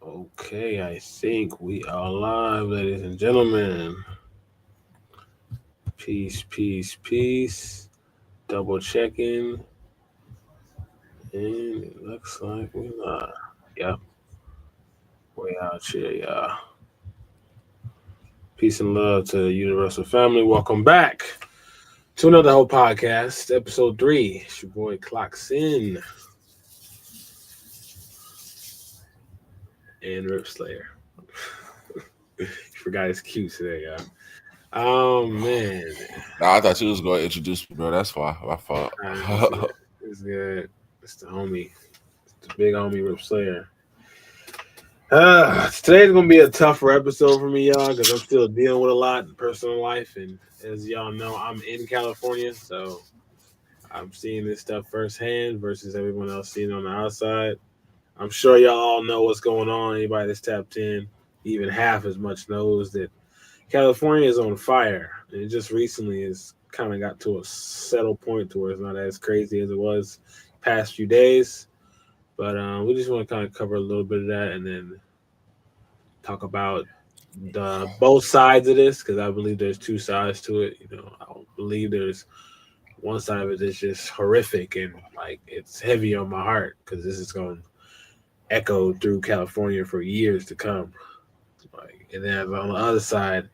Okay, I think we are live, ladies and gentlemen. Peace, peace, peace. Double checking, and it looks like we live. Yep, we out here, y'all. Peace and love to the Universal Family. Welcome back to another whole podcast, episode 3. It's your boy Clocks In and Rip Slayer. Forgot his cue today, y'all. Oh man, Nah, I thought you was going to introduce me, bro. That's why. My fault. it's good. It's good. It's the homie. It's the big homie Rip Slayer. Today's gonna be a tougher episode for me, y'all, because I'm still dealing with a lot in personal life, and as y'all know, I'm in California, so I'm seeing this stuff firsthand versus everyone else seeing it on the outside. I'm sure y'all all know what's going on. Anybody that's tapped in, even half as much knows that California is on fire. And it just recently has kind of got to a settle point to where it's not as crazy as it was past few days. But we just want to kind of cover a little bit of that and then talk about the both sides of this because I believe there's two sides to it. I don't believe there's one side of it that's just horrific and like it's heavy on my heart because this is going to echo through California for years to come. Like, and then on the other side,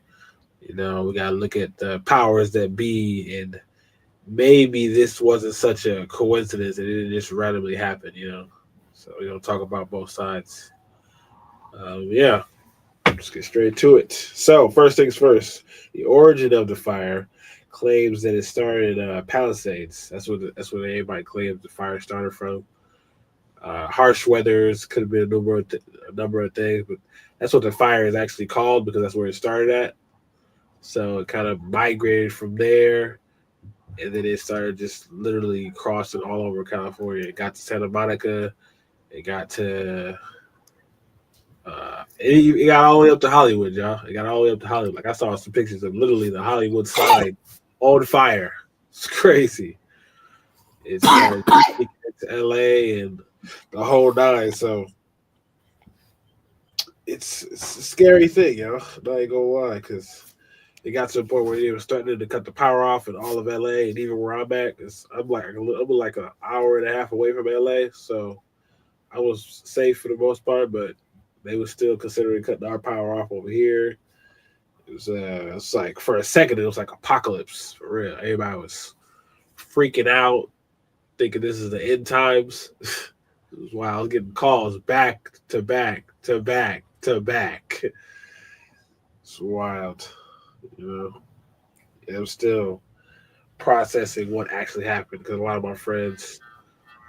we got to look at the powers that be and maybe this wasn't such a coincidence and it didn't just randomly happen. So we're going to talk about both sides. Yeah, let's get straight to it. So, first things first, the origin of the fire claims that it started Palisades. That's what everybody claims the fire started from. Harsh weathers could have been a number of things, but that's what the fire is actually called because that's where it started at. So it kind of migrated from there, and then it started just literally crossing all over California. It got to Santa Monica. It got to it got all the way up to Hollywood, y'all. It got all the way up to Hollywood. Like I saw some pictures of literally the Hollywood sign on fire. It's crazy. It started to LA and the whole nine. So it's a scary thing, Not ain't gonna lie, because it got to the point where they were starting to cut the power off in all of LA, and even where I'm at, I'm like an hour and a half away from LA, so I was safe for the most part, but they were still considering cutting our power off over here. It's like for a second it was like apocalypse for real. Everybody was freaking out, thinking this is the end times. It was wild. I was getting calls back to back to back to back. It's wild, you know. And I'm still processing what actually happened because a lot of my friends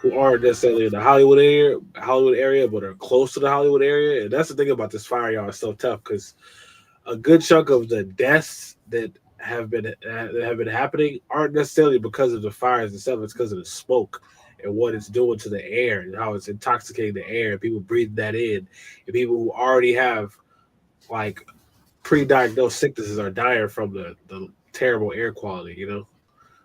who aren't necessarily in the Hollywood area, but are close to the Hollywood area. And that's the thing about this fire, y'all. It's so tough because a good chunk of the deaths that have been happening aren't necessarily because of the fires itself. It's because of the smoke and what it's doing to the air and how it's intoxicating the air and people breathing that in. And people who already have like pre-diagnosed sicknesses are dying from the terrible air quality.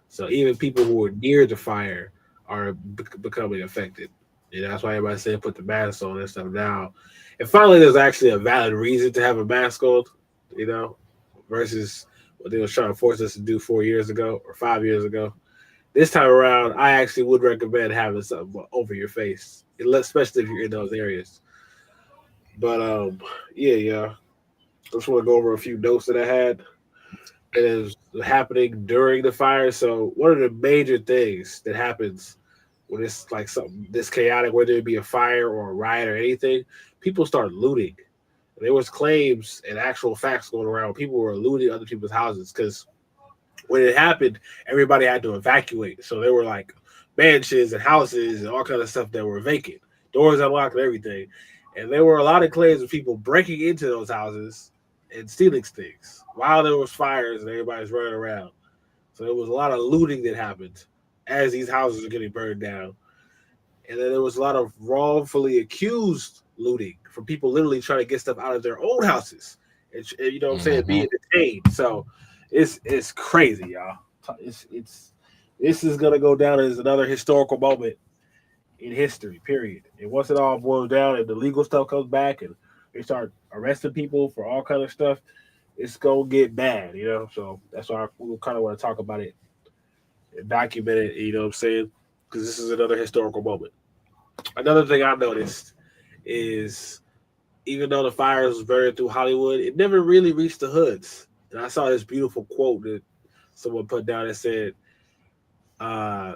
So even people who are near the fire are becoming affected. That's why everybody said put the mask on and stuff now. And finally, there's actually a valid reason to have a mask on, you know, versus what they was trying to force us to do 4 years ago or 5 years ago. This time around, I actually would recommend having something over your face, especially if you're in those areas. But yeah. I just want to go over a few notes that I had that is happening during the fire. So one of the major things that happens when it's like something this chaotic, whether it be a fire or a riot or anything, people start looting. There was claims and actual facts going around. People were looting other people's houses because when it happened, everybody had to evacuate. So there were like mansions and houses and all kind of stuff that were vacant, doors unlocked and everything. And there were a lot of claims of people breaking into those houses and stealing things while there was fires and everybody's running around. So there was a lot of looting that happened as these houses are getting burned down. And then there was a lot of wrongfully accused looting from people literally trying to get stuff out of their own houses. And you know what I'm saying? hmm Being detained. So it's crazy, y'all. It's this is gonna go down as another historical moment in history, period. And once it all boils down and the legal stuff comes back and they start arresting people for all kind of stuff, it's gonna get bad, you know. So that's why we kind of want to talk about it, and document it. You know what I'm saying? Because this is another historical moment. Another thing I noticed is even though the fires was burning through Hollywood, it never really reached the hoods. And I saw this beautiful quote that someone put down that said, uh,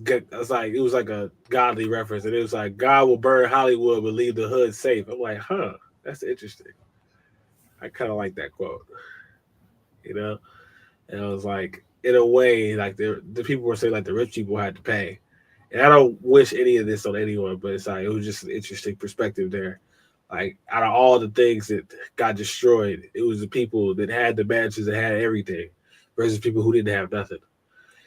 it was like a godly reference, and it was like God will burn Hollywood but leave the hood safe. I'm like, huh, that's interesting. I kind of like that quote, you know. And I was like, in a way, like the people were saying like the rich people had to pay, and I don't wish any of this on anyone, but it's like it was just an interesting perspective there. Like out of all the things that got destroyed, it was the people that had the mansions that had everything, versus people who didn't have nothing.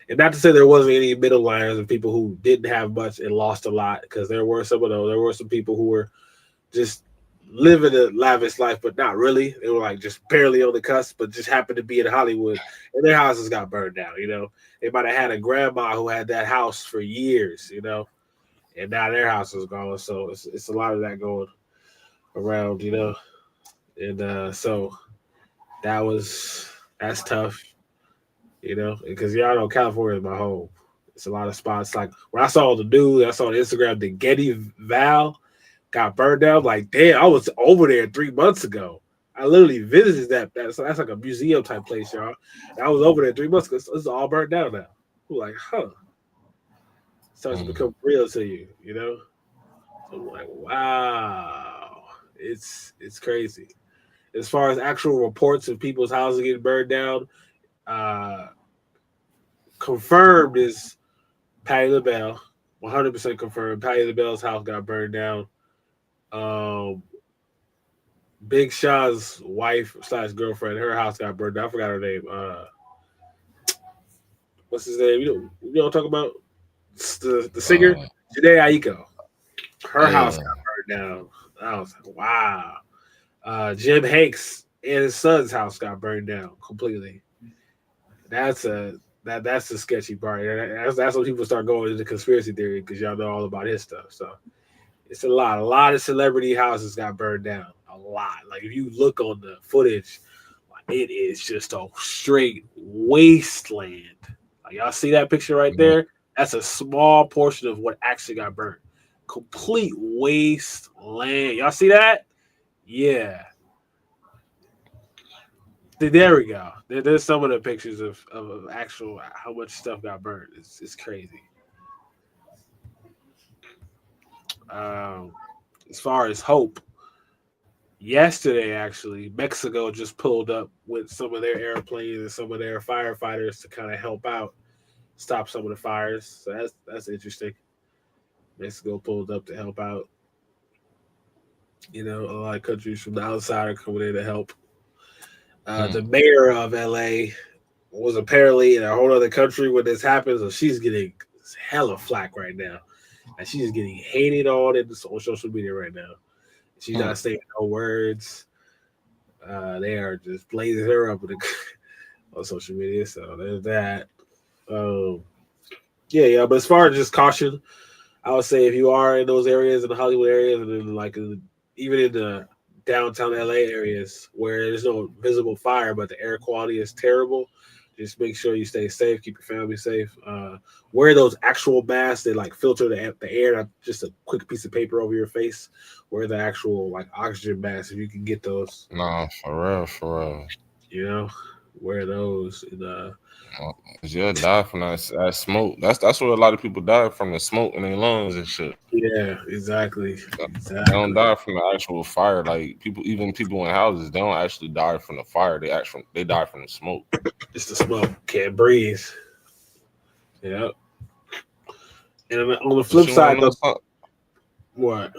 And not to say there wasn't any middle liners of people who didn't have much and lost a lot, because there were some of those. There were some people who were just living a lavish life, but not really. They were like just barely on the cusp, but just happened to be in Hollywood, and their houses got burned down. You know, they might have had a grandma who had that house for years. You know, and now their house is gone. So it's a lot of that going around. You know, and so that's tough. You know, because y'all know California is my home. It's a lot of spots. Like when I saw the news, I saw on Instagram the Getty Val got burned down. Like, damn, I was over there 3 months ago. I literally visited that. So that's like a museum type place, y'all. And I was over there 3 months ago. So it's all burned down now. I'm like, huh. It starts to become real to you, you know? So I'm like, wow. It's crazy. As far as actual reports of people's houses getting burned down, uh, confirmed is Patti LaBelle, 100% confirmed. Patti LaBelle's house got burned down. Um, Big Sean's wife slash girlfriend, her house got burned down. I forgot her name. What's his name? You know what I'm talking about? The singer, Janae Aiko. Her house got burned down. I was like, wow. Jim Hanks and his son's house got burned down completely. That's the sketchy part. That's when people start going into conspiracy theory, because y'all know all about his stuff. So it's a lot. A lot of celebrity houses got burned down. A lot. Like if you look on the footage, it is just a straight wasteland. Like y'all see that picture right there? That's a small portion of what actually got burned. Complete wasteland. Y'all see that? Yeah. There we go. There's some of the pictures of actual how much stuff got burned. It's crazy. As far as hope, yesterday actually Mexico just pulled up with some of their airplanes and some of their firefighters to kind of help out, stop some of the fires. So that's interesting. Mexico pulled up to help out. You know, a lot of countries from the outside are coming in to help. The mayor of LA was apparently in a whole other country when this happened, so she's getting hella flack right now. And she's getting hated on on social media right now. She's not saying no words. They are just blazing her up on social media. So there's that. Yeah. But as far as just caution, I would say if you are in those areas, in the Hollywood areas, and then even in the downtown LA areas where there's no visible fire, but the air quality is terrible, just make sure you stay safe, keep your family safe. Wear those actual masks that like filter the air, not just a quick piece of paper over your face. Wear the actual like oxygen masks if you can get those. No, for real. You know, wear those. And, you'll die from that smoke. That's what a lot of people die from, the smoke in their lungs and shit. Yeah, exactly. They don't die from the actual fire. Like even people in houses, they don't actually die from the fire. They die from the smoke. It's the smoke. Can't breathe. Yeah. And on the flip side, what?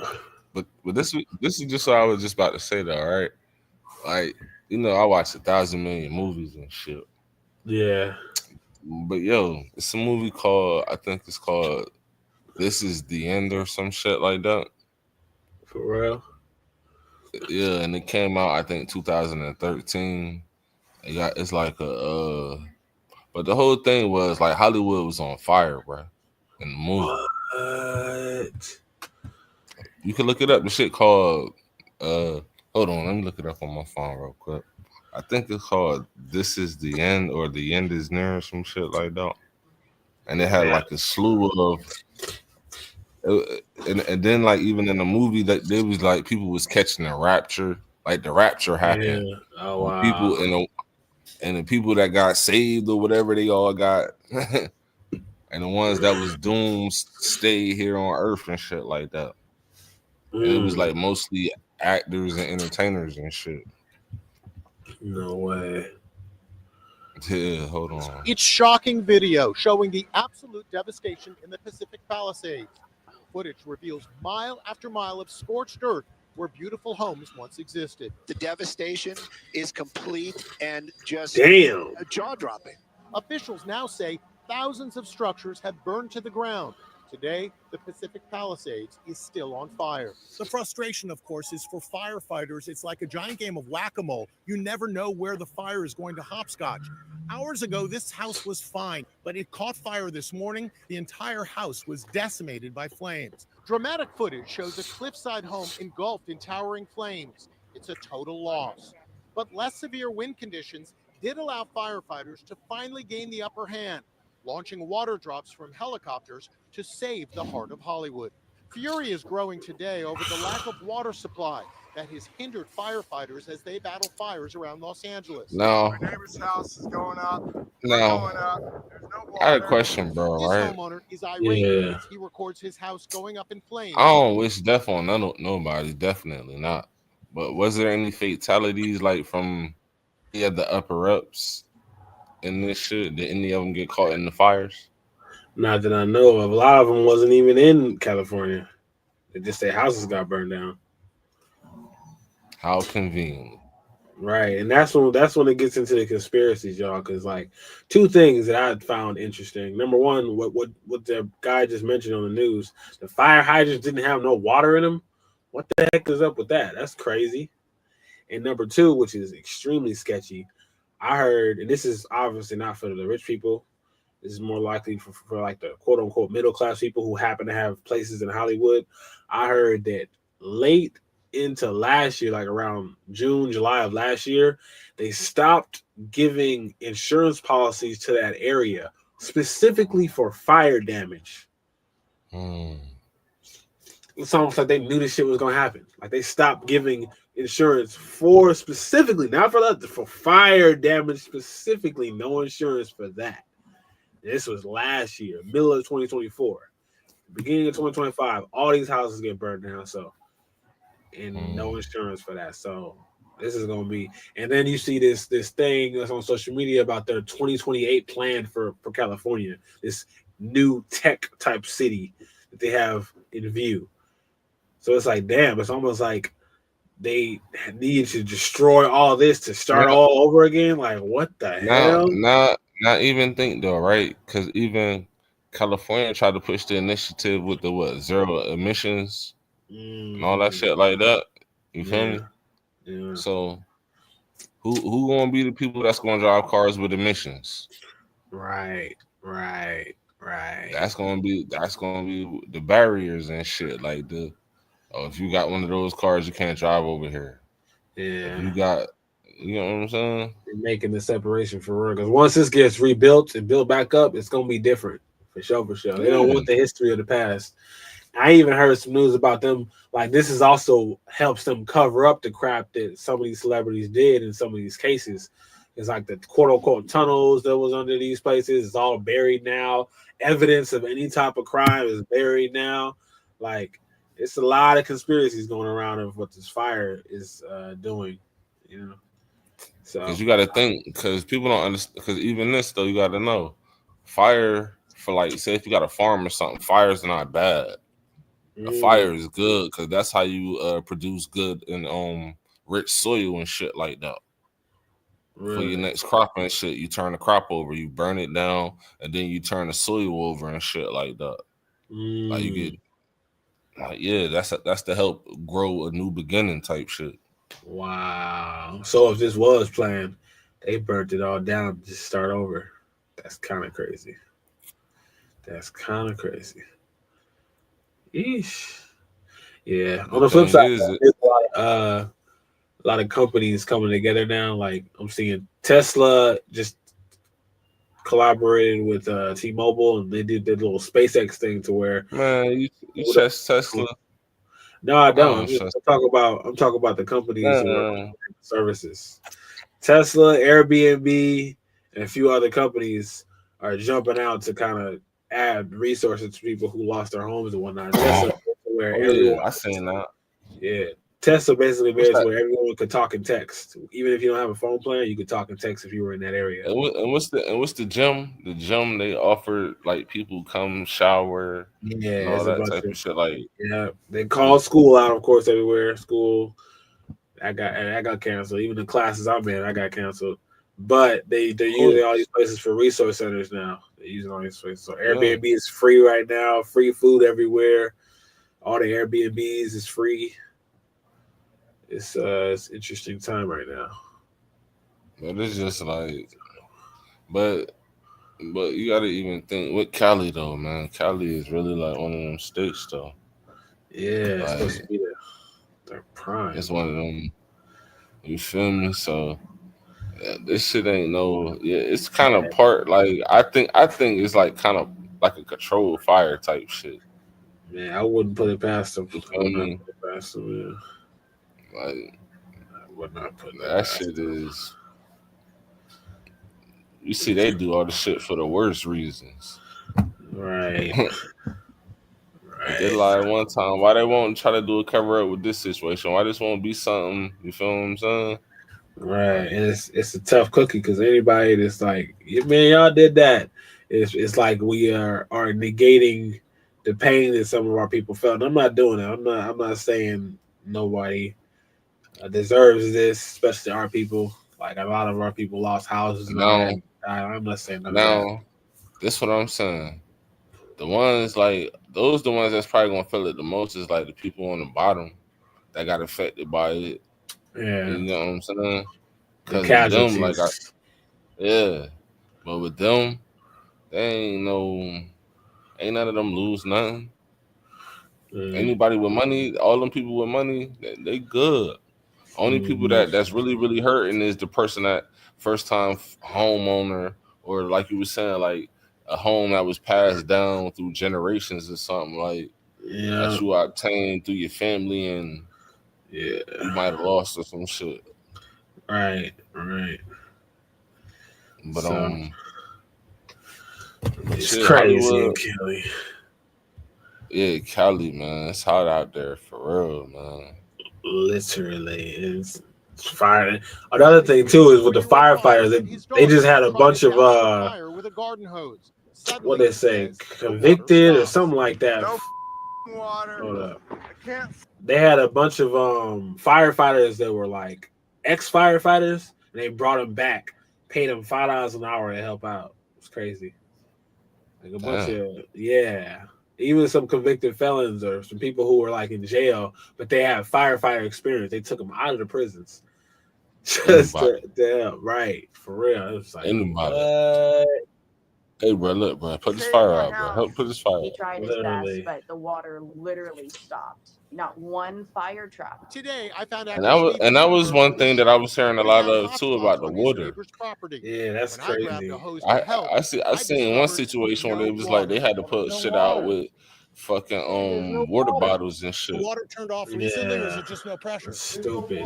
But this is just what I was just about to say though, right? Like, you know, I watch 1,000 million movies and shit. Yeah. But yo, it's a movie called, I think it's called This Is the End or some shit like that. For real? Yeah, and it came out I think 2013. It's like but the whole thing was like Hollywood was on fire, bro. In the movie. What? You can look it up. The shit called Hold on, let me look it up on my phone real quick. I think it's called "This Is the End" or "The End Is Near" or some shit like that. And it had Yeah. like a slew of, and then like even in the movie that there was like people was catching the rapture, like the rapture Yeah. happened. Oh And people wow. and the people that got saved or whatever they all got, and the ones that was doomed stayed here on Earth and shit like that. And it was Mm, like mostly actors and entertainers and shit. no way. Yeah, hold on. It's shocking video showing the absolute devastation in the Pacific Palisades. Footage reveals mile after mile of scorched earth where beautiful homes once existed. The devastation is complete and just Damn. jaw-dropping. Officials now say thousands of structures have burned to the ground. Today, the Pacific Palisades is still on fire. The frustration, of course, is for firefighters. It's like a giant game of whack-a-mole. You never know where the fire is going to hopscotch. Hours ago, this house was fine, but it caught fire this morning. The entire house was decimated by flames. Dramatic footage shows a cliffside home engulfed in towering flames. It's a total loss. But less severe wind conditions did allow firefighters to finally gain the upper hand, launching water drops from helicopters to save the heart of Hollywood. Fury is growing today over the lack of water supply that has hindered firefighters as they battle fires around Los Angeles. No, My neighbor's house is going up. We're no. going up. There's no water. I had a question, bro. This Right? homeowner is irate Yeah. as he records his house going up in flames. I don't wish death on nobody. Definitely not. But was there any fatalities like from the upper ups in this shit? Did any of them get caught in the fires? Not that I know of. A lot of them wasn't even in California. They just their houses got burned down. How convenient. Right. And that's when it gets into the conspiracies, y'all. Because like two things that I found interesting. Number one, what the guy just mentioned on the news, the fire hydrants didn't have no water in them. What the heck is up with that? That's crazy. And number two, which is extremely sketchy, I heard, and this is obviously not for the rich people. This is more likely for like the quote unquote middle class people who happen to have places in Hollywood. I heard that late into last year, like around June, July of last year, they stopped giving insurance policies to that area specifically for fire damage. It's almost like they knew this shit was gonna happen. Like they stopped giving insurance for specifically, not for that, for fire damage specifically, no insurance for that. This was last year, middle of 2024, beginning of 2025. All these houses get burned down, so and no insurance for that. So this is gonna be. And then you see this thing that's on social media about their 2028 plan for California, this new tech type city that they have in view. So it's like, damn, it's almost like they need to destroy all this to start all over again. Like, what the hell? Not even think though, right? Because even California tried to push the initiative with the zero emissions and all that shit like that. You feel me? Yeah. So who gonna be the people that's gonna drive cars with emissions? Right. That's gonna be the barriers and shit. Like if you got one of those cars, you can't drive over here. Yeah. If you got, you know what I'm saying? They're making the separation for real. Because once this gets rebuilt and built back up, it's gonna be different for sure. They don't want the history of the past. I even heard some news about them. Like this is also helps them cover up the crap that some of these celebrities did in some of these cases. It's like the quote unquote tunnels that was under these places is all buried now. Evidence of any type of crime is buried now. Like it's a lot of conspiracies going around of what this fire is doing. You know, so because you got to think, because people don't understand. Because even this though, you got to know, fire for like say if you got a farm or something, fire is not bad. A fire is good because that's how you produce good and rich soil and shit like that. Really? For your next crop and shit, you turn the crop over, you burn it down, and then you turn the soil over and shit like that. Like you get, that's to help grow a new beginning type shit. Wow. So if this was planned, they burnt it all down to just start over. That's kind of crazy. Eesh. Yeah. On the flip side, a lot of companies coming together now. Like I'm seeing Tesla just collaborated with T-Mobile, and they did their little SpaceX thing to where Man, you trust Tesla? no, I I don't. don't trust. I'm talking about the companies who are Man, services. Tesla, Airbnb, and a few other companies are jumping out to kind of add resources to people who lost their homes and whatnot. Tesla, where oh everyone, yeah, I seen that. yeah, Tesla basically What's made it that? where everyone could talk and text. Even if you don't have a phone plan, you could talk and text if you were in that area. And what's the gym? The gym they offered like people come shower Yeah, and all it's a that bunch type of of shit. Like they called school out, of course, everywhere. School, I got canceled. Even the classes I'm in, I got canceled. But they're using all these places for resource centers now. They're using all these places. So Airbnb is free right now. Free food everywhere. All the Airbnbs is free. It's interesting time right now. but it's just like, but you gotta even think with Cali though, man. Cali is really like one of them states though. Yeah, it's supposed to Like be their prime. it's one of them. You feel me? So this shit ain't no. Yeah, it's kind of part like I think it's like kind of like a controlled fire type shit. Man, I wouldn't put it past them. You I feel would not me? put it past them. Yeah. Like I would not put it that past shit them. is. You see, they do all the shit for the worst reasons. Right. They did like one time. Why they won't try to do a cover up with this situation? Why this won't be something? You feel what I'm saying? Right, and it's a tough cookie because anybody that's like, yeah, man, y'all did that. It's like we are negating the pain that some of our people felt. And I'm not doing that. I'm not saying nobody deserves this, especially our people. Like a lot of our people lost houses and all that. I'm not saying none of that. Now, this what I'm saying. The ones like those, the ones that's probably gonna feel it the most is like the people on the bottom that got affected by it. Yeah, You know what I'm saying? the Because with them, casualties. yeah, but with them, they ain't none of them lose nothing. Anybody with money, all them people with money, they good. Only people that's really really hurting is the person that first time homeowner, or like you were saying, like a home that was passed down through generations or something like that you obtained through your family and Yeah, you might have lost or some shit. right. But So, it's shit, crazy, Hollywood, Kelly. yeah, Cali, man, it's hot out there for real, man. Literally, it's fire. Another thing too is with the firefighters, they just had a bunch of what they say, convicted or something like that. No water. Hold up. I can't. They had a bunch of firefighters that were like ex-firefighters, and they brought them back, paid them $5 an hour to help out. It's crazy. Like a bunch of even some convicted felons or some people who were like in jail, but they have firefighter experience. They took them out of the prisons. Just right, for real. It was like Anybody. Hey, bro, look, bro, put this fire out, bro. Help put this fire out. He tried his best, but the water literally stopped. Not one fire truck. Today, I found out. And that was one thing that I was hearing a lot of too about the water. Yeah, that's crazy. I seen one situation where it was like they had to put shit out with fucking water bottles and shit. The water turned off recently, or is it just no pressure? Stupid.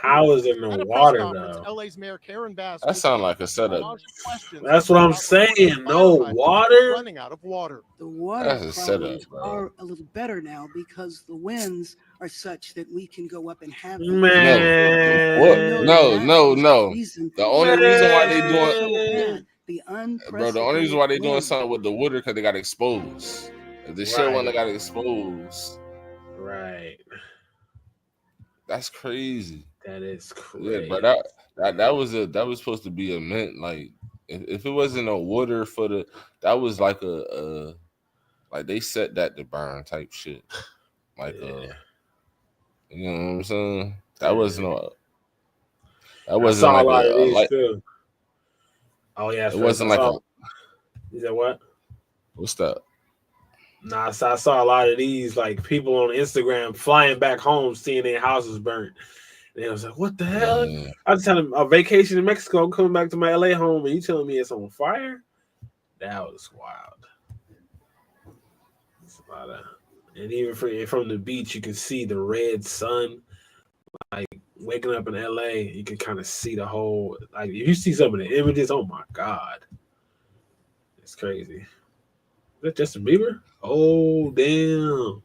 How is there no water though? LA's Mayor Karen Bass. That sounds like a setup. That's what I'm saying. No water. Running out of water. The water That's a setup, problems bro. are a little better now because the winds are such that we can go up and have them. Man. No. Reason The only reason why they doing the bro, the only reason why they doing something with the water because they got exposed. If the shit when they got exposed. Right. That's crazy. That is crazy. Yeah, bro. That was supposed to be a mint. Like if it wasn't a water for that was like a like they set that to burn type shit. Like you know what I'm saying? That wasn't like a light. Too. Oh yeah, it wasn't like a. Is that what? What's that? Nah, so I saw a lot of these like people on Instagram flying back home, seeing their houses burnt. And I was like, "What the hell?" Yeah. I was telling them a vacation in Mexico, I'm coming back to my LA home, and you telling me it's on fire? That was wild. It's a lot of, and even from the beach, you can see the red sun. Like waking up in LA, you can kind of see the whole. Like if you see some of the images, oh my god, it's crazy. Is that Justin Bieber? Oh damn.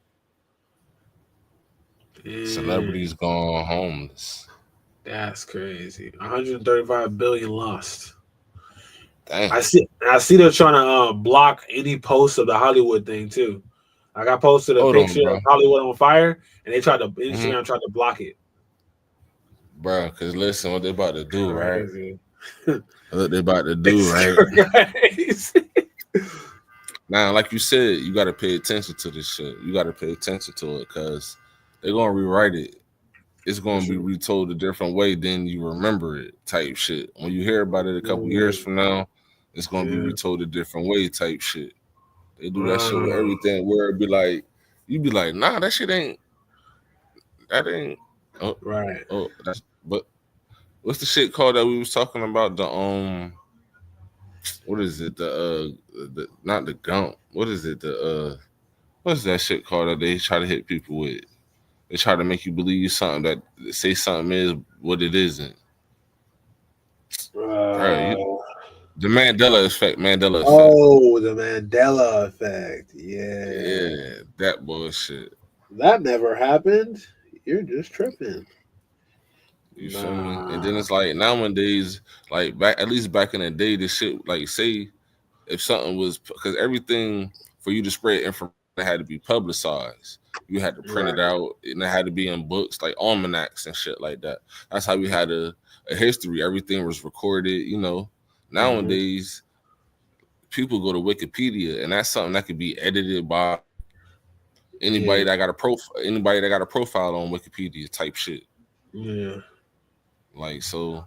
Celebrities going homeless. That's crazy. 135 billion lost. Damn. I see they're trying to block any post of the Hollywood thing too. Like I posted a Hold on, picture bro. of Hollywood on fire, and they tried to Instagram tried to block it. Bro, because listen, what they about to do, right? Crazy. What they about to do, right? Crazy. Now, like you said, you got to pay attention to this shit. You got to pay attention to it because they're going to rewrite it. It's going to be retold a different way than you remember it type shit. When you hear about it a couple years from now, it's going to be retold a different way type shit. They do that shit with everything where it be like, you be like, nah, that ain't. Oh, right. Oh, but what's the shit called that we was talking about? The what is it? The not the Gump. What is it? What's that shit called that they try to hit people with? They try to make you believe something that say something is what it isn't. The Mandela effect. Oh, the Mandela effect. Yeah. Yeah, that bullshit. That never happened. You're just tripping. You feel me? And then it's like nowadays, like at least back in the day, this shit, like say if something was, because everything for you to spread information had to be publicized. You had to print it out, and it had to be in books like almanacs and shit like that. That's how we had a history. Everything was recorded, you know. Nowadays, people go to Wikipedia, and that's something that could be edited by anybody that got a profile on Wikipedia type shit. Yeah. Like, so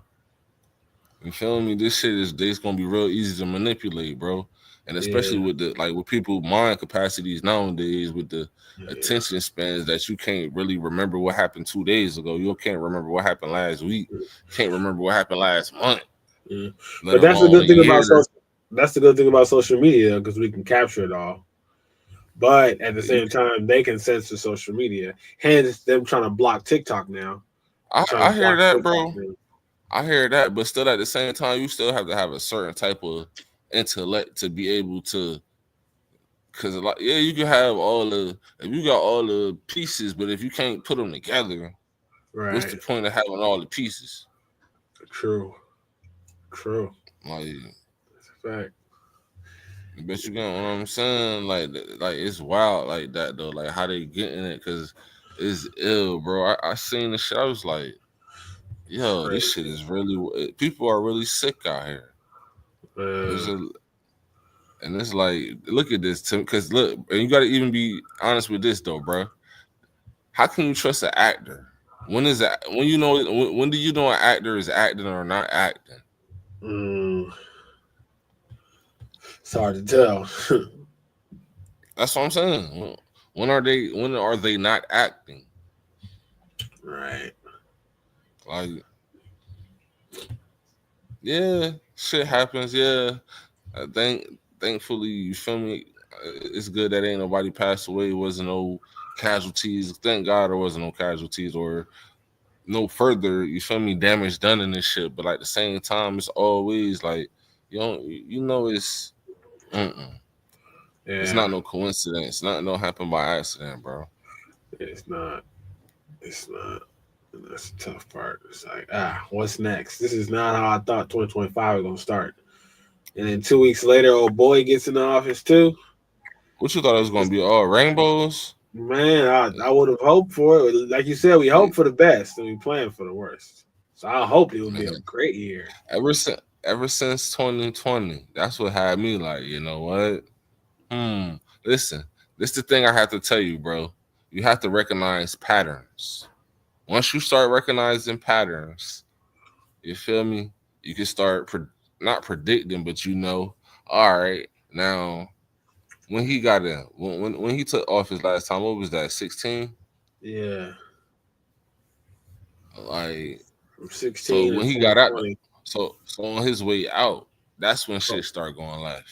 you feel me? This shit is gonna be real easy to manipulate, bro. And especially with with people mind capacities nowadays, with the attention spans that you can't really remember what happened 2 days ago. You can't remember what happened last week. Can't remember what happened last month. Yeah. But that's the good thing about social media, because we can capture it all. But at the same time, they can censor social media. Hence, them trying to block TikTok now. I hear that, bro. I hear that, but still at the same time, you still have to have a certain type of intellect to be able to, because like you can have if you got all the pieces, but if you can't put them together, what's the point of having all the pieces? True. Like that's a fact. But you know what I'm saying? Like it's wild like that though. Like how they getting it, because it's ill, bro. I seen the shit. I was like, yo, this shit is really. People are really sick out here. And it's like, look at this, Tim. Because look, and you got to even be honest with this though, bro. How can you trust an actor? When do you know an actor is acting or not acting? It's hard to tell. That's what I'm saying. When are they not acting? Right. Like, yeah, shit happens. Yeah, thankfully, you feel me. It's good that ain't nobody passed away. It wasn't no casualties. Thank God there wasn't no casualties or no further, you feel me, damage done in this shit. But at the same time, it's always like, it's it's not no coincidence. Nothing don't happen by accident, bro. It's not. That's the tough part. It's like, what's next? This is not how I thought 2025 was gonna start. And then 2 weeks later, old boy gets in the office too. What you thought it was gonna be? All rainbows? Man, I would have hoped for it. Like you said, we hope for the best and we plan for the worst. So I hope it will be a great year. Ever since 2020, that's what had me like, you know what? Listen, this is the thing I have to tell you, bro. You have to recognize patterns. Once you start recognizing patterns, you feel me? You can start not predicting, but all right, now when he got in, when he took office last time, what was that? 16. Yeah, Like from so 16 when to he got out, 2020, so on his way out, that's when shit started going left.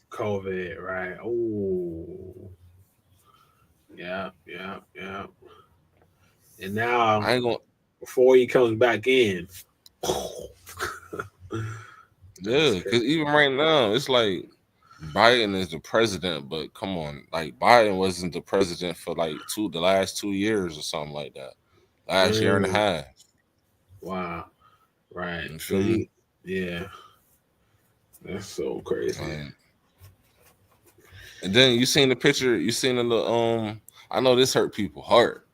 COVID, right? Oh, yeah, yeah, yeah. And now I ain't gonna. before he comes back in, Yeah, because even right now, it's like Biden is the president, but come on, like Biden wasn't the president for like the last 2 years or something like that. Last year and a half. Wow, right? You So feel me? yeah, that's so crazy. And then you seen the picture, you seen the little I know this hurt people heart.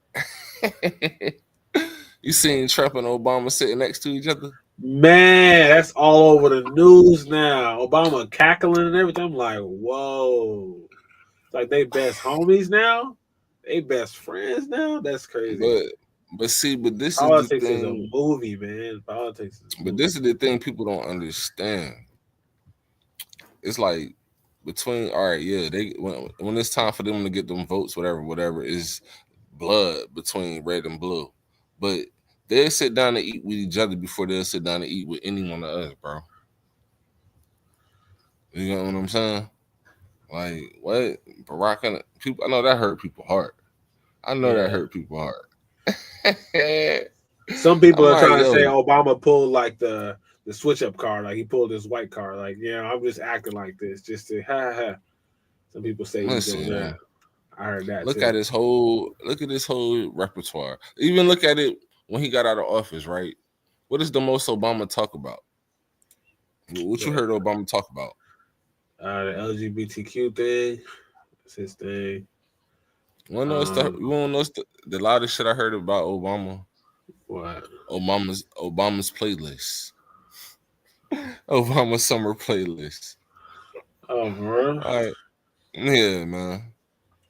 You seen Trump and Obama sitting next to each other? Man, that's all over the news now. Obama cackling and everything. I'm like, whoa. It's like they best homies now. They best friends now. That's crazy. But see, but this is the Politics is a thing. movie, man. Politics is a But movie. this is the thing people don't understand. It's like between all right, yeah, they when it's time for them to get them votes, whatever is blood between red and blue. But they'll sit down and eat with each other before they'll sit down and eat with any one of us, bro. You know what I'm saying? Like what? Barack and people, I know that hurt people heart. I know that hurt people heart. Some people I'm are trying like, to say yo, Obama pulled like the switch up card, like he pulled his white card, like I'm just acting like this, just to ha ha. Some people say he's doing listen, that. I heard that. look too. at his whole repertoire. Even look at it when he got out of office, right? What does the most Obama talk about? What you heard Obama talk about? The LGBTQ thing. That's his thing. You wanna know the loudest shit I heard about Obama? What? Obama's playlist. Obama's summer playlist. Oh, bro. Like, yeah, man.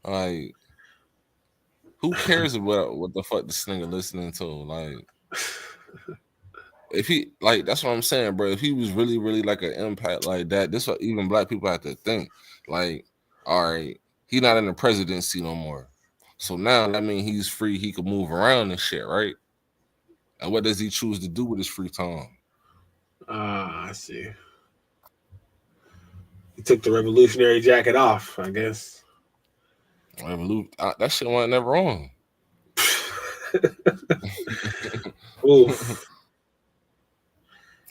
Like, who cares about what the fuck this nigga listening to? Like, if he that's what I'm saying, bro. If he was really, really like an impact like that, this what even black people have to think. Like, all right, he not in the presidency no more. So now that means he's free, he could move around and shit, right? And what does he choose to do with his free time? I see. He took the revolutionary jacket off, I guess. That shit wasn't never wrong. Oof.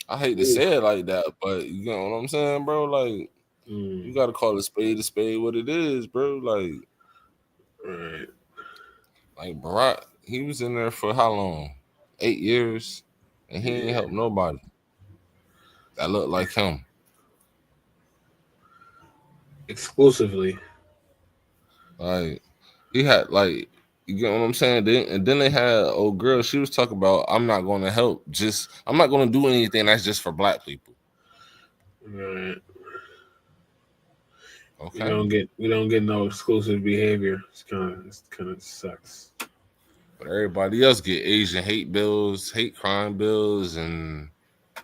I hate to say it like that, but you know what I'm saying, bro? Like, you gotta call a spade what it is, bro. Like, right. Like Barack, he was in there for how long? 8 years, and he ain't helped nobody that looked like him. Exclusively. Like, he had like, you get what I'm saying? And then they had old girl. She was talking about, I'm not going to help. I'm not going to do anything that's just for black people. Right. Okay. We don't get no exclusive behavior. It's kind of sucks. But everybody else get Asian hate bills, hate crime bills, and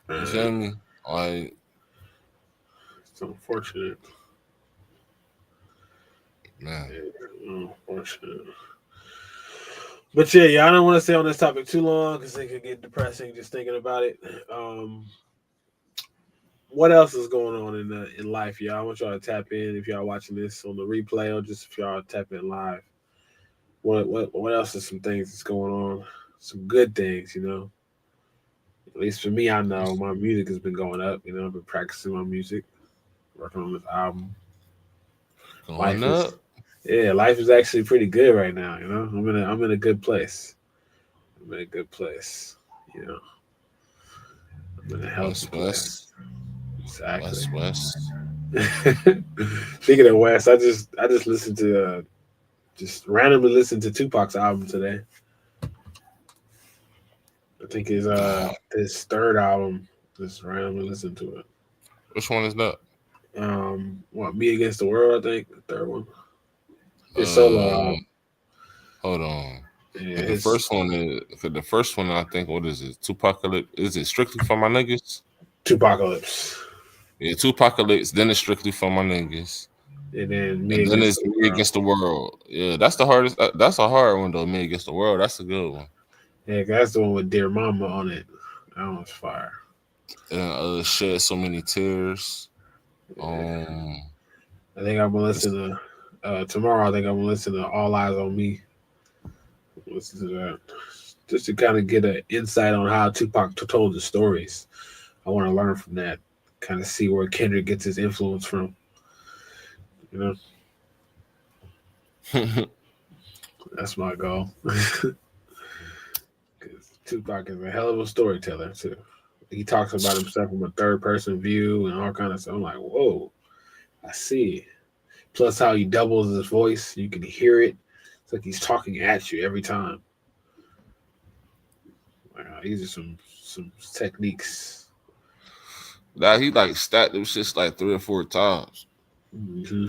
you feel me? Like, it's unfortunate. Man. Unfortunate. But yeah, I don't want to stay on this topic too long because it could get depressing just thinking about it. What else is going on in life, y'all? I want y'all to tap in if y'all watching this on the replay or just if y'all tap in live. What else is some things that's going on? Some good things, At least for me, I know my music has been going up. I've been practicing my music, working on this album. Life is actually pretty good right now. I'm in a good place. I'm in a good place. I'm in a healthy place. Exactly. West. Speaking of West, I just listened to just randomly listened to Tupac's album today. I think his third album. Just randomly listened to it. Which one is that? Me Against the World, I think, the third one. His solo album. Hold on. Yeah, the first one, I think, what is it? Tupacalypse? Is it Strictly for My Niggas? Tupacalypse. Yeah, Tupacalypse, then it's Strictly for My Niggas. And then me And then against it's the Me world. Against the World. Yeah, that's the hardest. That's a hard one though. Me Against the World. That's a good one. Yeah, that's the one with Dear Mama on it. That one's fire. And Shed So Many Tears. I think I'm gonna listen to tomorrow. I think I'm gonna listen to All Eyes on Me. Listen to that just to kind of get an insight on how Tupac told the stories. I want to learn from that. Kind of see where Kendrick gets his influence from. You know, that's my goal. Because Tupac is a hell of a storyteller too. He talks about himself from a third person view and all kind of stuff. I'm like, whoa, I see. Plus, how he doubles his voice, you can hear it. It's like he's talking at you every time. Wow, these are some techniques. Now he like stacked them shits like 3 or 4 times. Mm-hmm.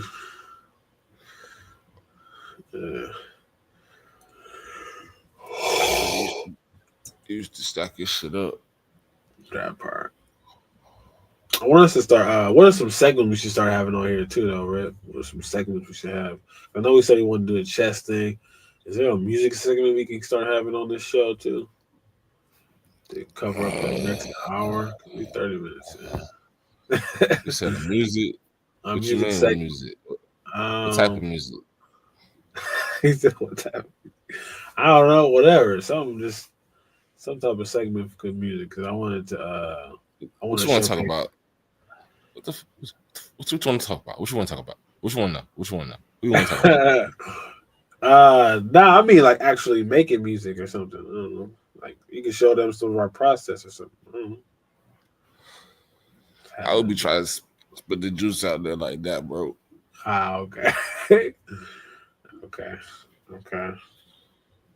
He used to stack his shit up. That part. I want us to start. What are some segments we should start having on here too, though, Rip? What are some segments we should have? I know we said we want to do a chess thing. Is there a music segment we can start having on this show too? To cover up the next hour, could be 30 minutes. You said music. What you mean segment. music? What type of music? He said, "What type? I don't know. Whatever. Some type of segment for good music. Because I wanted to. What you want to talk about? What you want to talk about? What you want to talk about? Which one now? Which one now? We want to talk about? Nah, I mean like actually making music or something. I don't know. Like you can show them some of our process or something. I don't know. I would be trying to put the juice out there like that, bro. Okay. Okay.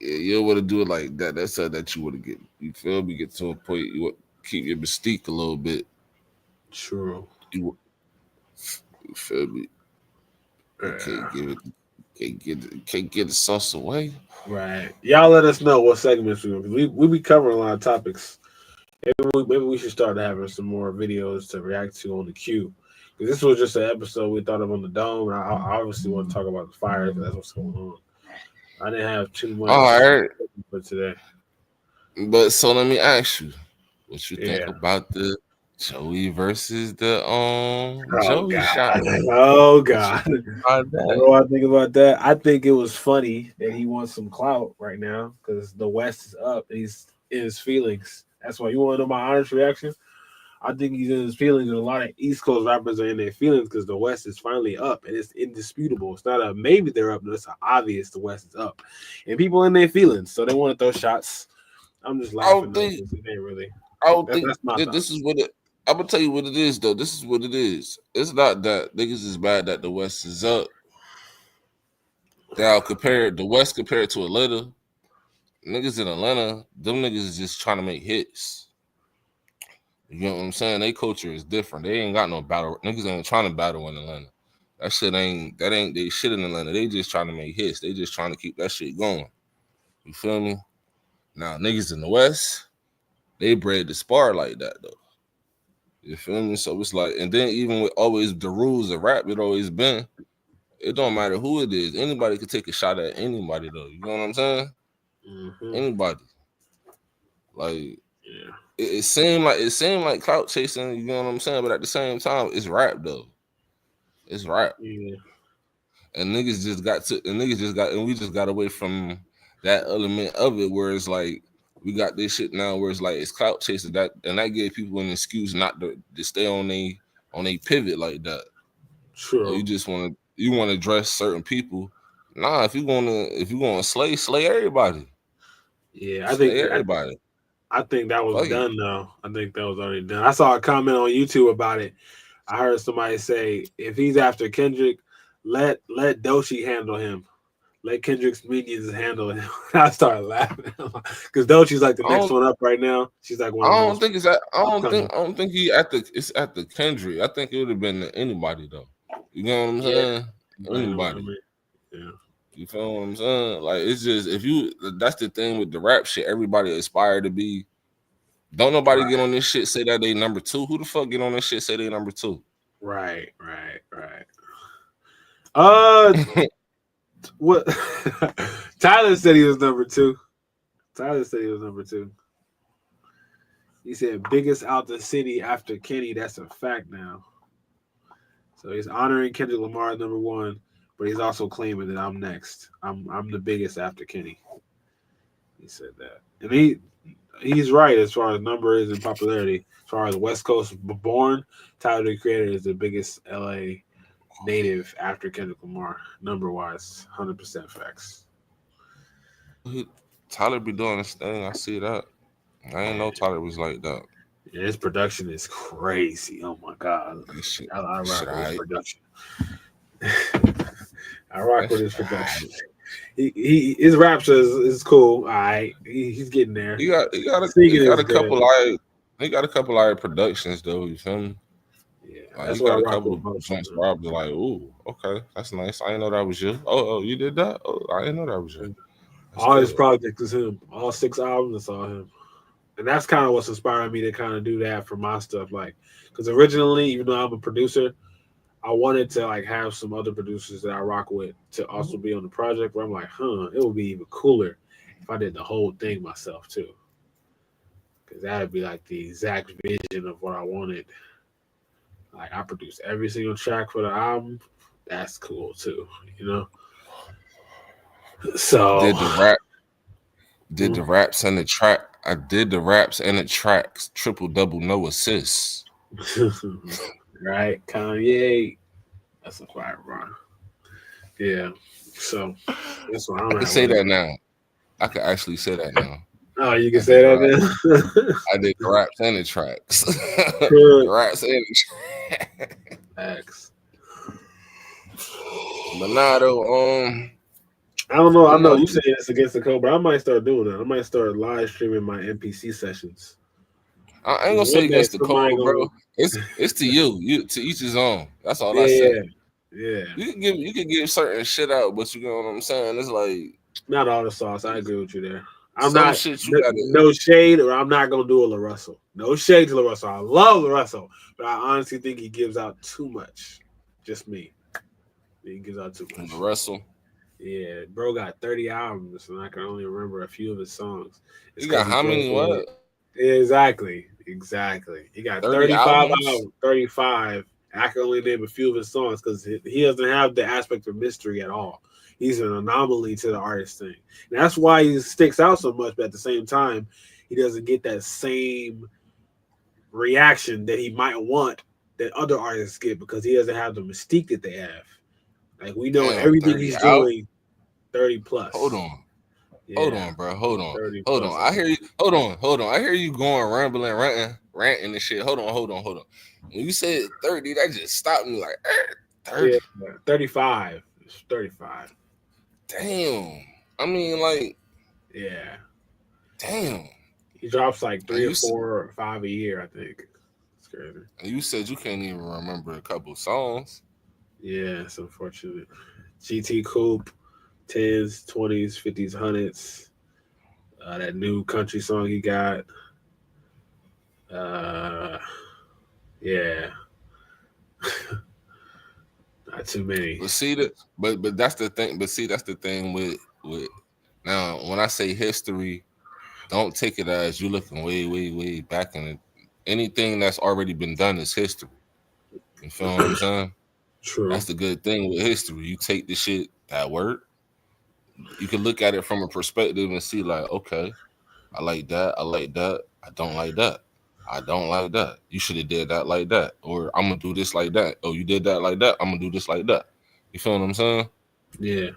Yeah, you want to do it like that. That's how that you want to get. You feel me? Get to a point you want keep your mystique a little bit. True. You feel me? Yeah. Can't get the sauce away. Right. Y'all let us know what segments we be covering a lot of topics. Maybe we should start having some more videos to react to on the queue. Because this was just an episode we thought of on the dome. And I obviously want to talk about the fire because that's what's going on. I didn't have too much All right. for today. But so let me ask you, what you think about the Joey versus the Joey shot? Oh God! What do I think about that? I think it was funny that he wants some clout right now because the West is up. And he's in his feelings. That's why you want to know my honest reaction. I think he's in his feelings, and a lot of East Coast rappers are in their feelings because the West is finally up, and it's indisputable. It's not a maybe they're up, but it's obvious the West is up, and people in their feelings, so they want to throw shots. I'm just laughing. I don't think this is what it. I'm gonna tell you what it is, though. This is what it is. It's not that niggas is bad that the West is up. Now compared the West compared to Atlanta, niggas in Atlanta, them niggas is just trying to make hits. You know what I'm saying? Their culture is different. They ain't got no battle. Niggas ain't trying to battle in Atlanta. That ain't they shit in Atlanta. They just trying to make hits. They just trying to keep that shit going. You feel me? Now niggas in the West, they bred to spar like that though. You feel me? So it's like, and then even with always the rules of rap, it always been, it don't matter who it is. Anybody could take a shot at anybody though. You know what I'm saying? Mm-hmm. Anybody. Like, yeah. It seemed like clout chasing, you know what I'm saying? But at the same time, it's rap though. It's rap. Yeah. And we just got away from that element of it where it's like we got this shit now where it's like it's clout chasing that, and that gave people an excuse not to stay on a pivot like that. True. Or you want to dress certain people. Nah, if you gonna slay everybody. Yeah, I think everybody. I think that was done though. I think that was already done. I saw a comment on YouTube about it. I heard somebody say, if he's after Kendrick, let Doechii handle him. Let Kendrick's minions handle him. I started laughing because Doechii's like the next one up right now. She's like one. I don't think it's at the Kendrick. I think it would have been anybody though. You know what I'm saying? Anybody. Yeah. You feel what I'm saying? Like, it's just, that's the thing with the rap shit. Everybody aspire to be. Don't nobody get on this shit say that they number 2. Who the fuck get on this shit say they number 2? Right. What? Tyler said he was number 2. He said biggest out the city after Kenny. That's a fact now. So he's honoring Kendrick Lamar number 1, but he's also claiming that I'm next. I'm the biggest after Kenny. He said that, and he's right as far as numbers and popularity. As far as West Coast born, Tyler the Creator is the biggest LA native after Kendrick Lamar, number wise, 100% facts. Tyler be doing this thing. I see that. I ain't know Tyler was like that. Yeah, his production is crazy. Oh my god, Shit, I rock with right. his production. I rock with his production. His raps is cool. All right, he's getting there. He got a couple of productions though. You feel me? Yeah, Like, that's he what got I a rock couple with of most. joints where I was like, "Ooh, okay, that's nice. I didn't know that was you. Oh, you did that? Oh, I didn't know that was you." That's All his good. projects is him. All 6 albums, it's all him. And that's kind of what's inspiring me to kind of do that for my stuff. Like, because originally, even though I'm a producer, I wanted to like have some other producers that I rock with to also be on the project. Where I'm like, it would be even cooler if I did the whole thing myself too. Because that would be like the exact vision of what I wanted. Like, I produced every single track for the album. That's cool too, you know. So Did the raps and the track. I did the raps and the tracks. Triple double, no assists. right, Kanye. That's a fire run. Yeah. So that's what I'm I can say that now. I can actually say that now. Oh, you can say that now. I did the raps and the tracks. The raps and the tracks. Facts. But nah, though, I don't know. I know you say it's against the code, but I might start doing that. I might start live streaming my NPC sessions. I ain't gonna say against the code, bro. It's to you. You to each his own. That's all I say. Yeah. You can give certain shit out, but you know what I'm saying. It's like not all the sauce. I agree with you there. I'm some not shit you gotta, no shade, or I'm not gonna do a LaRussell. No shade to LaRussell. I love LaRussell, but I honestly think he gives out too much. Just me. He gives out too much. LaRussell. Yeah, bro got 30 albums, and I can only remember a few of his songs. He got how many? What? Exactly. He got 35 albums. 35. I can only name a few of his songs because he doesn't have the aspect of mystery at all. He's an anomaly to the artist thing. And that's why he sticks out so much, but at the same time, he doesn't get that same reaction that he might want that other artists get because he doesn't have the mystique that they have. Like, we know everything he's doing 30 plus. Hold on. Yeah. Hold on, bro. Hold on. I hear you. Hold on. I hear you going rambling, ranting and shit. Hold on. When you said 30, that just stopped me like 30. Yeah, 35. It's 35. Damn. I mean, like, yeah. Damn. He drops like 3 or 4 or 5 a year, I think. It's crazy. And you said you can't even remember a couple songs. Yeah, it's unfortunate. GT Coupe, 10s, 20s, 50s, 100s. That new country song he got. Yeah. Not too many. But see that, but that's the thing. But see, that's the thing with now. When I say history, don't take it as you looking way back in it. Anything that's already been done is history. You feel what I'm saying? True. That's the good thing with history. You take the shit that worked. You can look at it from a perspective and see, like, okay, I like that. I don't like that. I don't like that. You should have did that like that. Or I'm gonna do this like that. Oh, you did that like that. I'm gonna do this like that. You feel what I'm saying? Yeah.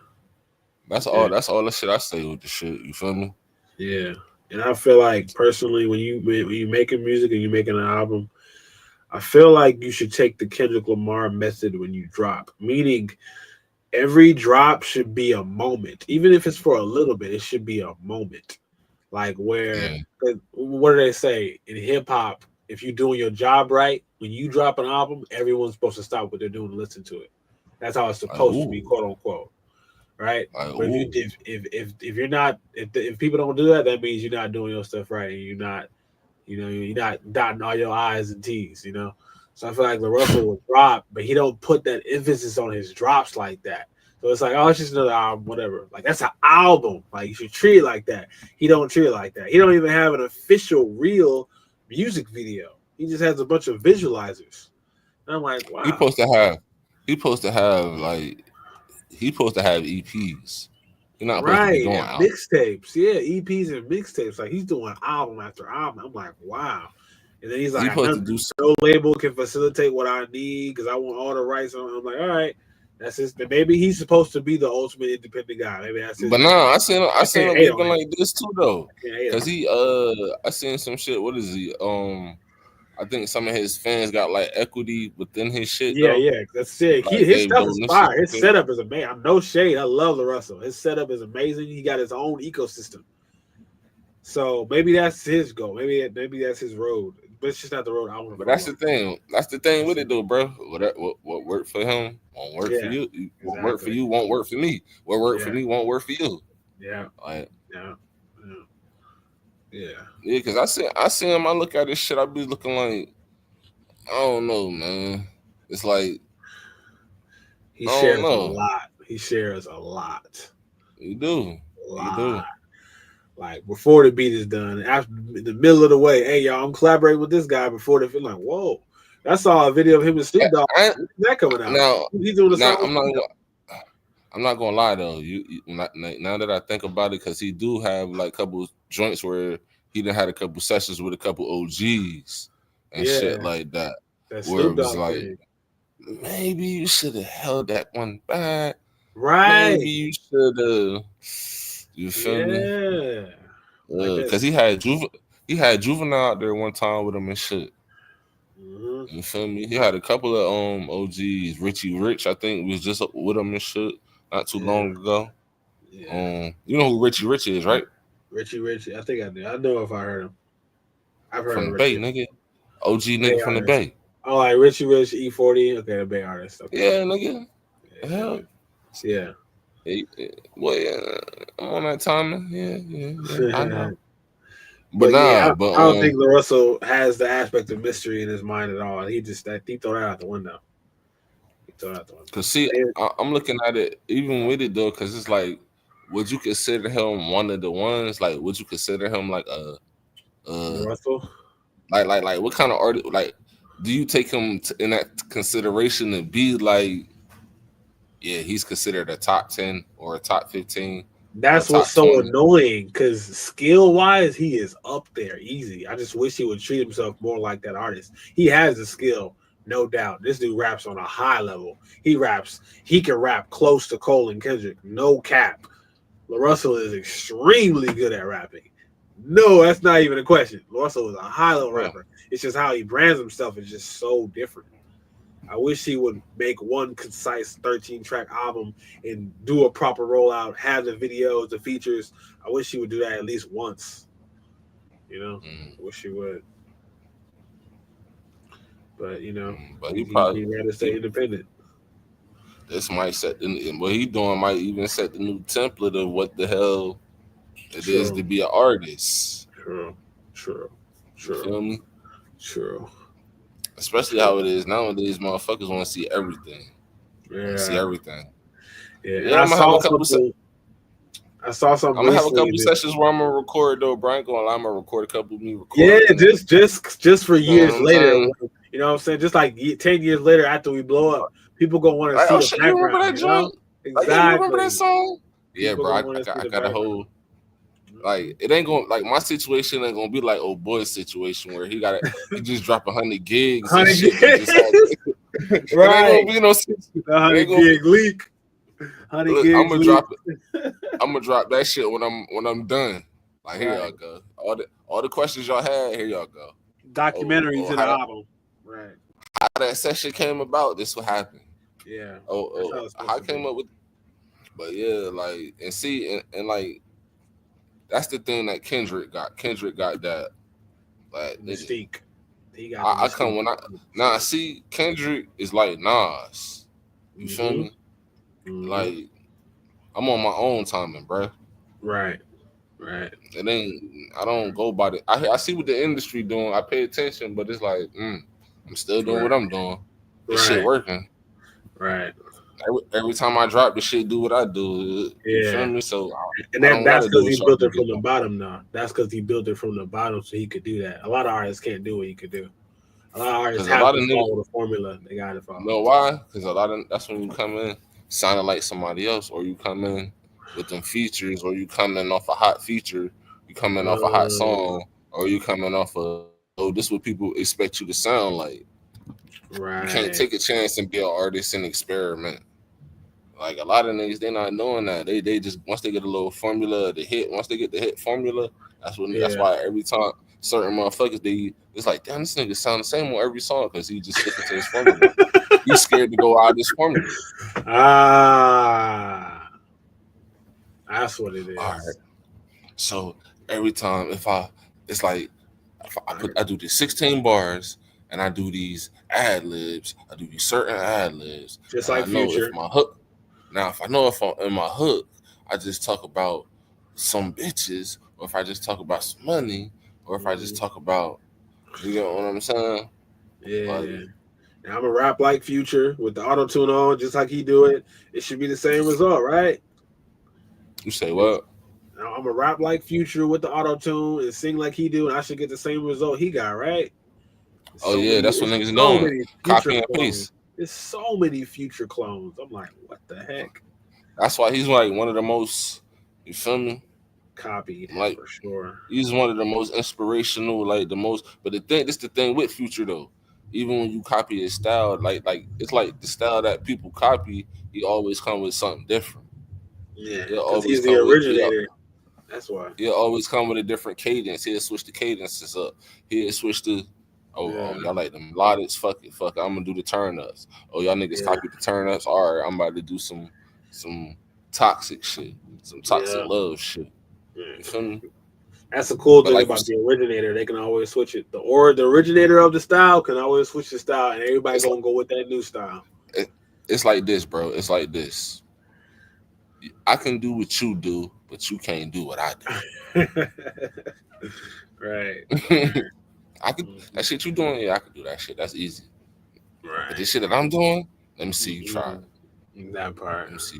That's all the shit I say with the shit. You feel me? Yeah. And I feel like personally when you making music and you're making an album, I feel like you should take the Kendrick Lamar method when you drop. Meaning every drop should be a moment. Even if it's for a little bit, it should be a moment. Like where, what do they say in hip hop? If you're doing your job right, when you drop an album, everyone's supposed to stop what they're doing and listen to it. That's how it's supposed to be, quote unquote, right? But if you're not, if people don't do that, that means you're not doing your stuff right, and you're not dotting all your I's and T's, you know. So I feel like LaRussell will drop, but he don't put that emphasis on his drops like that. So it's like, oh, it's just another album, whatever. Like that's an album. Like you should treat it like that. He don't treat it like that. He don't even have an official real music video. He just has a bunch of visualizers. And I'm like, wow. He supposed to have EPs. You're not supposed to be doing mixtapes. Yeah, EPs and mixtapes. Like he's doing album after album. I'm like, wow. And then he's like, no label can facilitate what I need because I want all the rights. I'm like, all right, that's his. Maybe he's supposed to be the ultimate independent guy. Maybe that's his. But no, I seen him even like this too though. Because I seen some shit. What is he? I think some of his fans got like equity within his shit. Yeah, though. yeah, that's sick. Like, his stuff is fire. His setup is amazing. I'm no shade. I love LaRussell. His setup is amazing. He got his own ecosystem. So maybe that's his goal. Maybe that's his road. But it's just not the road I want to. But that's the thing. That's the thing with it, though, bro. What worked for him won't work for you. What worked for you won't work for me. What worked for me won't work for you. Yeah. Like. Yeah. Yeah, because I see him. I look at this shit. I be looking like, I don't know, man. It's like he shares a lot. He shares a lot. You do. You do. Like before the beat is done, after the middle of the way, hey y'all, I'm collaborating with this guy before they feel like, whoa. I saw a video of him and Snoop Dogg. That coming out. Now, he's doing the song. I'm not gonna lie though. Now that I think about it, because he do have like a couple joints where he done had a couple sessions with a couple OGs and shit like that. Where it was like, maybe you should have held that one back. Right. Maybe you should have. You feel me? Yeah. Because he had Juvenile out there one time with him and shit. Mm-hmm. You feel me? He had a couple of OGs. Richie Rich, I think, was just with him and shit not too long ago. Yeah. You know who Richie Rich is, right? Richie Rich. I think I do. I know if I heard him. I've heard from the Bay, nigga. OG nigga from the Bay. Oh, like Richie Rich, E40. Okay, the Bay artist. Okay. Yeah, nigga. Hell. Yeah. Well, yeah, I'm on that timing. Yeah. I know. But I don't think LaRussell has the aspect of mystery in his mind at all. He throw that out the window. Cause see, I'm looking at it even with it though, cause it's like, would you consider him one of the ones? Like, would you consider him like LaRussell? Like what kind of artist? Like, do you take him in that consideration to be like? Yeah, he's considered a top 10 or a top 15. That's what's so annoying because skill-wise, he is up there easy. I just wish he would treat himself more like that artist. He has the skill, no doubt. This dude raps on a high level. He can rap close to Cole and Kendrick, no cap. LaRussell is extremely good at rapping. No, that's not even a question. LaRussell is a high-level rapper. It's just how he brands himself is just so different. I wish he would make one concise 13-track album and do a proper rollout, have the videos, the features. I wish he would do that at least once. You know, I wish he would. But but he probably rather stay independent. This might what he doing might even set the new template of what the hell it is to be an artist. True. You feel me? True. Especially how it is nowadays, motherfuckers want to see everything. Yeah. See everything. Yeah, I'm gonna have a couple sessions where I'm gonna record though, Brian. I'm gonna record a couple of me record. Yeah, just for years later. You know what I'm saying? Just like 10 years later after we blow up, people gonna want to see the background. You remember that joint? Exactly. Like, you remember that song? Yeah, bro. I got a whole. Like it ain't gonna like my situation ain't gonna be like old boy's situation where he just drop 100 gigs. 100 gigs. Right. Ain't gonna be no 100 gig leak. 100 gigs. I'm gonna drop it. I'm gonna drop that shit when I'm done. Like here y'all go. All the questions y'all had, here y'all go. Documentaries in the album. Right. How that session came about, this what happened. Yeah. How I came up with. But yeah, like and see and like. That's the thing that Kendrick got. Kendrick got that. Like mystique. I come when I see Kendrick is like Nas. You feel me? Mm-hmm. Like I'm on my own timing, bro. Right. It ain't. I don't go by the. I see what the industry doing. I pay attention, but it's like, I'm still doing what I'm doing. This shit Right. working. Right. Every time I drop the shit, do what I do. You feel Yeah. me? So And I that, don't that's gotta do because what he y'all built do. it from the bottom now. That's because he built it from the bottom so he could do that. A lot of artists can't do what he could do. A lot of artists 'Cause a have lot to of follow the formula. They got to follow. You know why? Because a lot of that's when you come in sounding like somebody else, or you come in with them features, or you come in off a hot feature, you come in off a hot song, or you coming off a this is what people expect you to sound like. Right. You can't take a chance and be an artist and experiment. Like a lot of niggas, they not doing that. They just once they get a little formula, the hit. Once they get the hit formula, that's why every time certain motherfuckers it's like, damn, this nigga sound the same on every song because he just sticking to his formula. He's scared to go out of this formula. That's what it is. All right. So every time I do these 16 bars and I do these ad libs, I do these certain ad libs. Just like I know Future. if my hook. Now, if I know if I'm in my hook, I just talk about some bitches, or if I just talk about some money, or if I just talk about, you know what I'm saying? Yeah. Like, and I'm a rap like Future with the auto tune on, just like he do it. It should be the same result, right? You say what? Now I'm a rap like Future with the auto tune and sing like he do, and I should get the same result he got, right? That's what niggas doing. Copy and paste. There's so many Future clones. I'm like, what the heck? That's why he's like one of the most, you feel me? Copied, like for sure. He's one of the most inspirational, like the most. But this the thing with Future though. Even when you copy his style, like it's like the style that people copy, he always come with something different. Yeah, because he's the originator. That's why. He'll always come with a different cadence. He'll switch the cadences up. He'll switch the y'all like the melodics. Fuck it. I'm gonna do the turn ups. Oh, y'all niggas copy the turn ups. All right, I'm about to do some toxic shit, some toxic love shit. You feel me? That's the cool thing about the originator. They can always switch it. The originator of the style can always switch the style, and everybody gonna go with that new style. It's like this, bro. It's like this. I can do what you do, but you can't do what I do. Right. I could that shit you doing. Yeah, I could do that shit. That's easy. Right. But this shit that I'm doing, let me see you try it. That part. Let me see.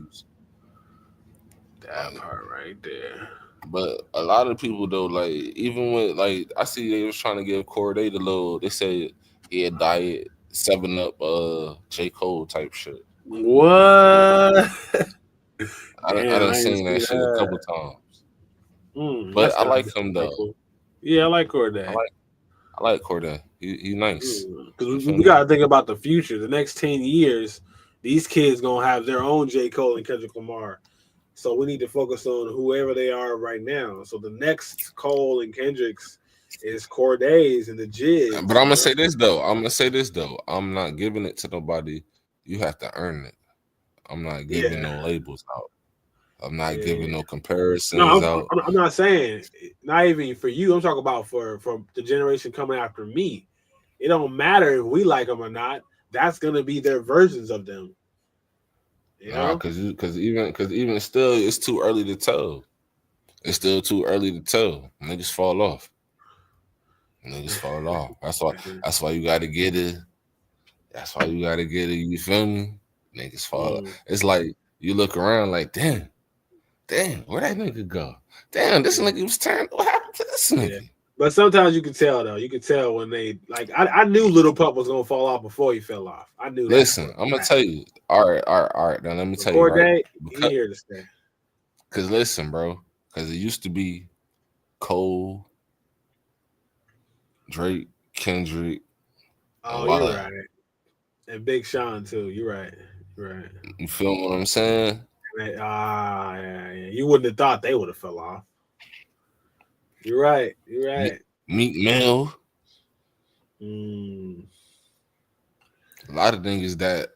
That part right there. But a lot of people though, like even when like I see they was trying to give Corday the little, they say he had diet 7-Up J. Cole type shit. What? I done seen that shit a couple times. But I like him though. Cool. Yeah, I like Corday. I like Corday. He nice. Because we got to think about the future. The next 10 years, these kids gonna have their own J. Cole and Kendrick Lamar. So we need to focus on whoever they are right now. So the next Cole and Kendricks is Corday's and the Jizz. But I'm gonna say this though. I'm not giving it to nobody. You have to earn it. I'm not giving no labels out. I'm not giving no comparisons out. I'm not saying not even for you. I'm talking about for the generation coming after me. It don't matter if we like them or not. That's gonna be their versions of them. You know? Because even still, it's too early to tell. It's still too early to tell. Niggas fall off. That's why you gotta get it. That's why you gotta get it. You feel me? Niggas fall off. It's like you look around like, damn, where that nigga go? Damn, this nigga was turned. What happened to this nigga? Yeah. But sometimes you can tell though. You can tell when they like. I knew Little Pup was gonna fall off before he fell off. I knew. Listen, I'm gonna tell you. All right. Now let me tell you. Right? He here to stay. Cause listen, bro. Cause it used to be Cole, Drake, Kendrick. Oh, you're right. And Big Sean too. You're right. You feel what I'm saying? Yeah. You wouldn't have thought they would have fell off. You're right. Meek Mill. A lot of things that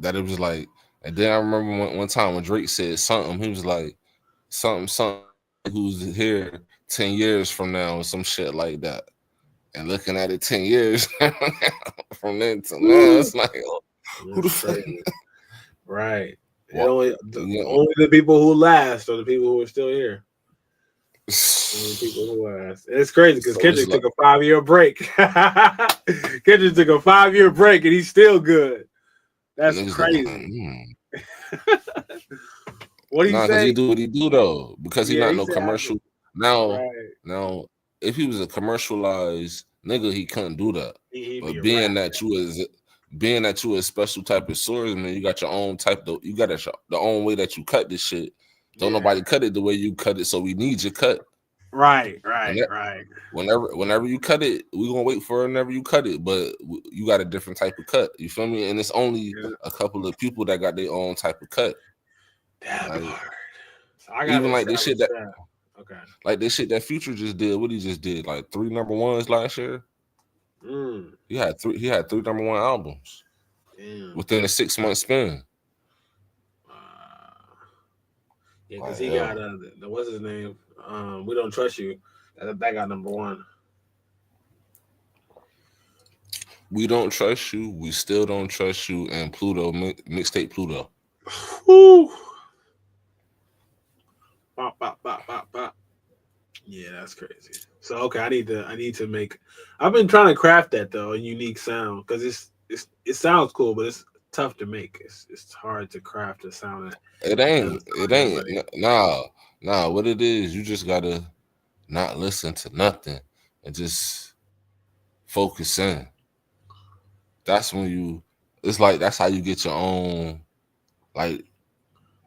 it was like, and then I remember one time when Drake said something, he was like, something, who's here 10 years from now or some shit like that. And looking at it 10 years from then to now, it's like, who the fuck? Right. Only the people who last are the people who are still here. People who ask. It's crazy because So Kendrick it's like- took a 5-year break. Kendrick took a 5-year break and he's still good. That's niggas crazy. like, What do you because say? he do what he do though. Because he Yeah, not he no said commercial. Now, Right. if he was a commercialized nigga, he couldn't do that. He'd be But a being rapper. that you a special type of swordsman, you got your own type of, you got the own way that you cut this shit. Don't Yeah. nobody cut it the way you cut it, so we need your cut. Right. Whenever you cut it, we gonna wait for whenever you cut it, but you got a different type of cut. You feel me? And it's only a couple of people that got their own type of cut. That Like, part. So I even like this shit that, okay. like this shit that Future just did. What he just did, like 3 number ones last year. He had three number one albums. Damn. Within a 6-month span. Yeah, because he got what's his name? We Don't Trust You. That got number 1. We Don't Trust You. We Still Don't Trust You. And Pluto, mixtape Pluto. Woo. Bop, bop, bop, bop, bop. Yeah, that's crazy. So okay, I need to make. I've been trying to craft that though, a unique sound because it sounds cool, but it's tough to make. It's hard to craft a sound. It ain't. Nah. What it is, you just gotta not listen to nothing and just focus in. That's when it's like that's how you get your own, like,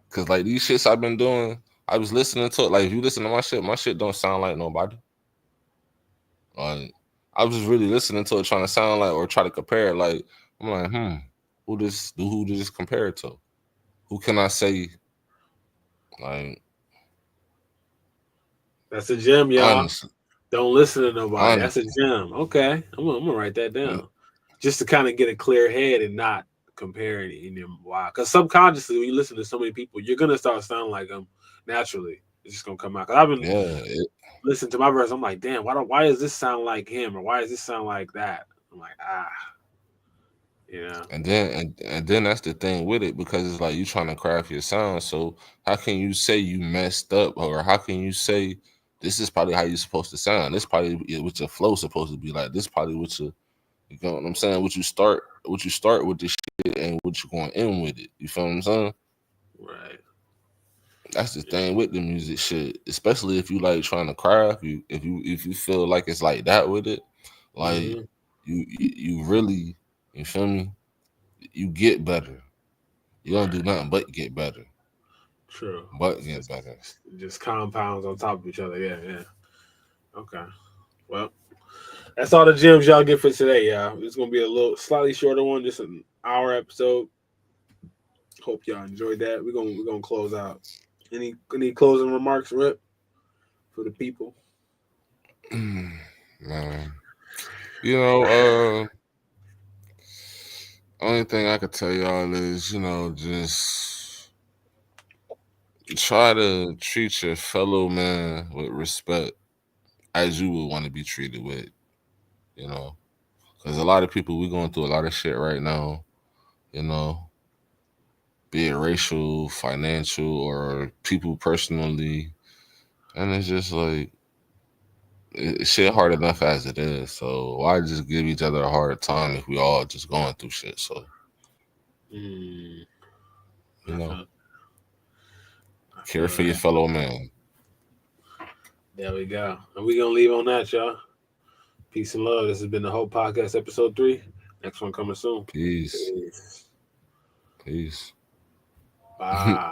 cause like these shits I've been doing, I was listening to it. Like if you listen to my shit don't sound like nobody. Like I was really listening to it, trying to sound like or try to compare it. Like I'm like, who does this compare it to? Who can I say? Like That's a gem, y'all. honestly. Don't listen to nobody. Honestly. That's a gem. Okay, I'm gonna write that down, just to kind of get a clear head and not compare it in your wow. Because subconsciously, when you listen to so many people, you're gonna start sounding like them naturally. It's just gonna come out. Cause I've been listening to my verse. I'm like, damn, why does this sound like him, or why does this sound like that? I'm like, yeah. And then that's the thing with it, because it's like you trying to craft your sound. So how can you say you messed up, or how can you say this is probably how you're supposed to sound? This probably what your flow supposed to be like. This probably what you know what I'm saying? What you start with this shit and what you going in with it. You feel what I'm saying? Right. That's the thing with the music shit, especially if you like trying to craft. If you feel like it's like that with it, like you really, you feel me? You get better. You don't do nothing but get better. True. But get better. Just compounds on top of each other. Yeah. Okay. Well, that's all the gems y'all get for today, y'all. It's gonna be a little slightly shorter one, just an hour episode. Hope y'all enjoyed that. We're gonna close out. Any closing remarks, Rip, for the people? Man. Only thing I could tell y'all is, just try to treat your fellow man with respect as you would want to be treated with, because a lot of people, we going through a lot of shit right now, be it racial, financial, or people personally, and it's just like, shit hard enough as it is. So why just give each other a hard time if we all just going through shit? So, care for your fellow man. There we go. And we're gonna leave on that, y'all. Peace and love. This has been the Hope Podcast, episode 3. Next one coming soon. Peace. Bye.